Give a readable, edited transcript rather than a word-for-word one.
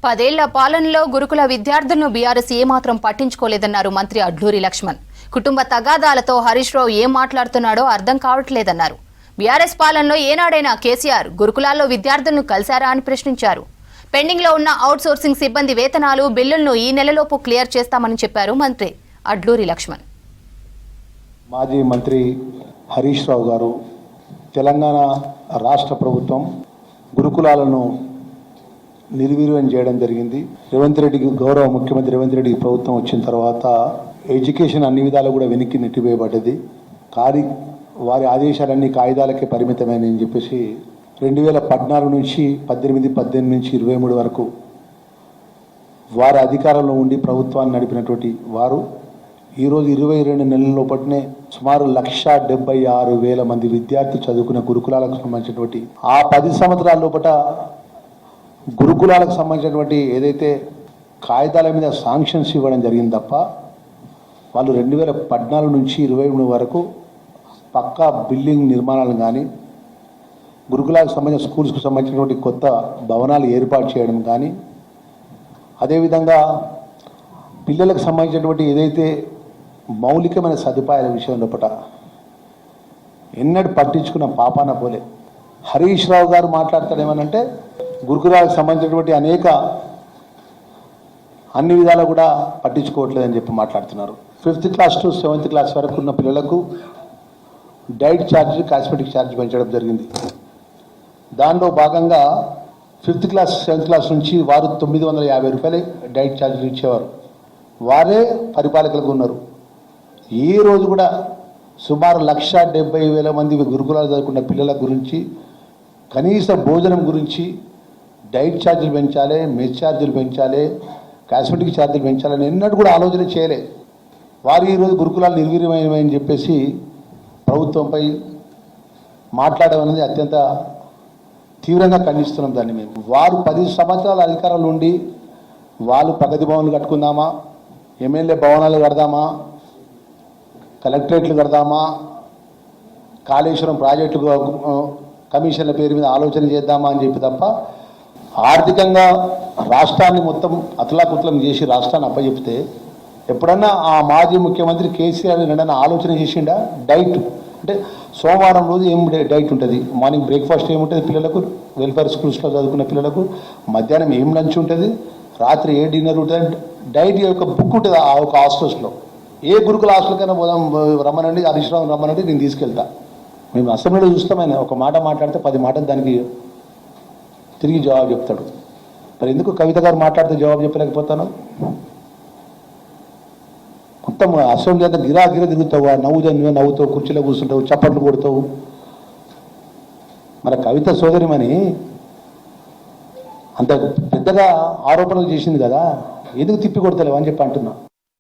10 ఏళ్ల పాలనలో గురుకుల విద్యార్థులను బీఆర్ఎస్ ఏమాత్రం పట్టించుకోలేదన్నారు మంత్రి అడ్లూరి లక్ష్మణ్. కుటుంబ తగాదాలతో హరీష్ రావు ఏం మాట్లాడుతున్నాడో అర్థం కావట్లేదన్నారు. బీఆర్ఎస్ పాలనలో ఏనాడైనా కేసీఆర్ గురుకులాల్లో విద్యార్థులను కలిశారా అని ప్రశ్నించారు. పెండింగ్ లో ఉన్న అవుట్ సోర్సింగ్ సిబ్బంది వేతనాలు బిల్లులను ఈ నెలలోపు క్లియర్ చేస్తామని చెప్పారు మంత్రి అడ్లూరి లక్ష్మణ్. మాజీ మంత్రి హరీష్ రావు గారు తెలంగాణ రాష్ట్ర ప్రభుత్వం గురుకులాలను నిర్వీర్యం చేయడం జరిగింది. రేవంత్ రెడ్డికి గౌరవ ముఖ్యమంత్రి రేవంత్ రెడ్డి ప్రభుత్వం వచ్చిన తర్వాత ఎడ్యుకేషన్ అన్ని విధాలు కూడా వెనక్కి నెట్టివేయబడ్డది. వారి ఆదేశాలన్నీ కాగితాలకే పరిమితమైనని చెప్పేసి 2014 నుంచి 18 నుంచి 23 వరకు వారి అధికారంలో ఉండి ప్రభుత్వాన్ని నడిపినటువంటి వారు ఈరోజు 22 నెలల లోపట్నే సుమారు 1,76,000 మంది విద్యార్థులు చదువుకున్న గురుకులాలకు సంబంధించినటువంటి ఆ 10 సంవత్సరాల లోపల గురుకులాలకు సంబంధించినటువంటి ఏదైతే కాగితాల మీద శాంక్షన్స్ ఇవ్వడం జరిగింది తప్ప వాళ్ళు 2014 నుంచి 23 వరకు పక్కా బిల్డింగ్ నిర్మాణాలు కానీ గురుకులాలకు సంబంధించిన స్కూల్స్కు సంబంధించినటువంటి కొత్త భవనాలు ఏర్పాటు చేయడం కానీ అదేవిధంగా పిల్లలకు సంబంధించినటువంటి ఏదైతే మౌలికమైన సదుపాయాల విషయం లోపల ఎన్నడూ పట్టించుకున్న పాపాన పోలే. హరీష్ రావు గారు మాట్లాడతాడేమనంటే గురుకులాలకు సంబంధించినటువంటి అన్ని విధాలు కూడా పట్టించుకోవట్లేదని చెప్పి మాట్లాడుతున్నారు. 5th class to 7th class వరకు ఉన్న పిల్లలకు డైట్ ఛార్జ్, కాస్మెటిక్ ఛార్జ్ పెంచడం జరిగింది. దానిలో భాగంగా 5th క్లాస్ 7th క్లాస్ నుంచి వారు 950 రూపాయలు డైట్ ఛార్జీలు ఇచ్చేవారు. వారే పరిపాలకులుగా ఉన్నారు. ఈ రోజు కూడా సుమారు 1,70,000 మంది గురుకులాలు చదువుకున్న పిల్లల గురించి కనీస భోజనం గురించి డైట్ ఛార్జీలు పెంచాలి, మెస్ ఛార్జీలు పెంచాలి, కాస్మెటిక్ ఛార్జీలు పెంచాలని ఎన్నడూ కూడా ఆలోచన చేయలే. వారు ఈరోజు గురుకులాలు నిర్వీర్యమైనవని చెప్పేసి ప్రభుత్వంపై మాట్లాడడం అనేది అత్యంత తీవ్రంగా ఖండిస్తున్నాం. దాన్ని మేము వారు 10 సంవత్సరాల అధికారంలో ఉండి వాళ్ళు ప్రగతి భవన్లు కట్టుకుందామా, ఎమ్మెల్యే భవనాలు కడదామా, కలెక్టరేట్లు కడదామా, కాళేశ్వరం ప్రాజెక్టు కమిషన్ల పేరు మీద ఆలోచన చేద్దామా అని చెప్పి తప్ప ఆర్థికంగా రాష్ట్రాన్ని మొత్తం అతలాకుతలం చేసి రాష్ట్రాన్ని అప్పచెప్తే ఎప్పుడన్నా ఆ మాజీ ముఖ్యమంత్రి కేసీఆర్ రెండన్నా ఆలోచన చేసిండా? డైట్ అంటే సోమవారం రోజు ఏం డైట్ ఉంటుంది, మార్నింగ్ బ్రేక్ఫాస్ట్ ఏముంటుంది పిల్లలకు, వెల్ఫేర్ స్కూల్స్లో చదువుకున్న పిల్లలకు మధ్యాహ్నం ఏం లంచ్ ఉంటుంది, రాత్రి ఏ డిన్నర్ ఉంటుంది, డైట్ యొక్క బుక్ ఉంటుంది ఆ ఒక హాస్టల్స్లో. ఏ గురుకుల హాస్టల్కైనా పోదాం రమ్మనండి, హరీష్ రావు రమ్మనండి, నేను తీసుకెళ్తా. మేము అసెంబ్లీలో చూస్తామైనా ఒక మాట మాట్లాడితే 10 మాటలు దానికి తిరిగి జవాబు చెప్తాడు. మరి ఎందుకు కవిత గారు మాట్లాడితే జవాబు చెప్పలేకపోతాను? మొత్తం అసెంబ్లీ అంతా గిరా తిరుగుతావు, నువ్వే నవ్వుతావు, కుర్చీలో కూర్చుంటావు, చప్పట్లు కొడతావు. మన కవిత సోదరిమని అంత పెద్దగా ఆరోపణలు చేసింది కదా, ఎందుకు తిప్పి కొడతలేవు అని చెప్పి అంటున్నా.